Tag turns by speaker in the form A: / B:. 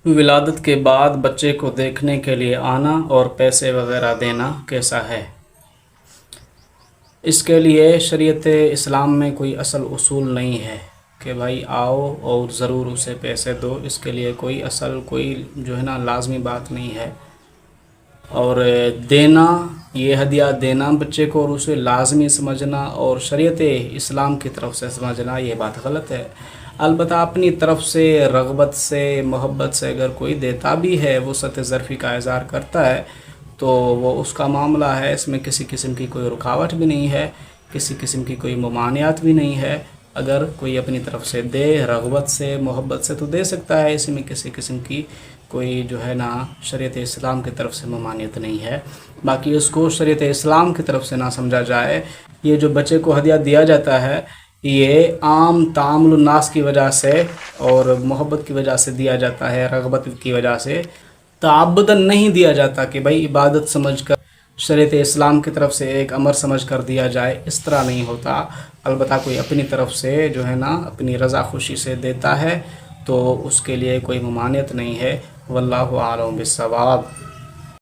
A: ولادت کے بعد بچے کو دیکھنے کے لیے آنا اور پیسے وغیرہ دینا کیسا ہے؟ اس کے لیے شریعت اسلام میں کوئی اصل اصول نہیں ہے کہ بھائی آؤ اور ضرور اسے پیسے دو. اس کے لیے کوئی جو ہے نا لازمی بات نہیں ہے. اور دینا، یہ ہدیہ دینا بچے کو اور اسے لازمی سمجھنا اور شریعت اسلام کی طرف سے سمجھنا، یہ بات غلط ہے. البتہ اپنی طرف سے رغبت سے محبت سے اگر کوئی دیتا بھی ہے، وسعت ظرفی کا اظہار کرتا ہے، تو وہ اس کا معاملہ ہے. اس میں کسی قسم کی کوئی رکاوٹ بھی نہیں ہے، کسی قسم کی کوئی ممانعت بھی نہیں ہے. اگر کوئی اپنی طرف سے دے، رغبت سے محبت سے، تو دے سکتا ہے. اس میں کسی قسم کی کوئی جو ہے نا شریعت اسلام کی طرف سے ممانعت نہیں ہے. باقی اس کو شریعت اسلام کی طرف سے نہ سمجھا جائے. یہ جو بچے کو ہدیہ دیا جاتا ہے، یہ عام تعامل الناس کی وجہ سے اور محبت کی وجہ سے دیا جاتا ہے، رغبت کی وجہ سے. تعبداً نہیں دیا جاتا کہ بھائی عبادت سمجھ کر، شریعت اسلام کی طرف سے ایک امر سمجھ کر دیا جائے، اس طرح نہیں ہوتا. البتہ کوئی اپنی طرف سے جو ہے نا اپنی رضا خوشی سے دیتا ہے تو اس کے لیے کوئی ممانعت نہیں ہے. واللہ اعلم بالصواب.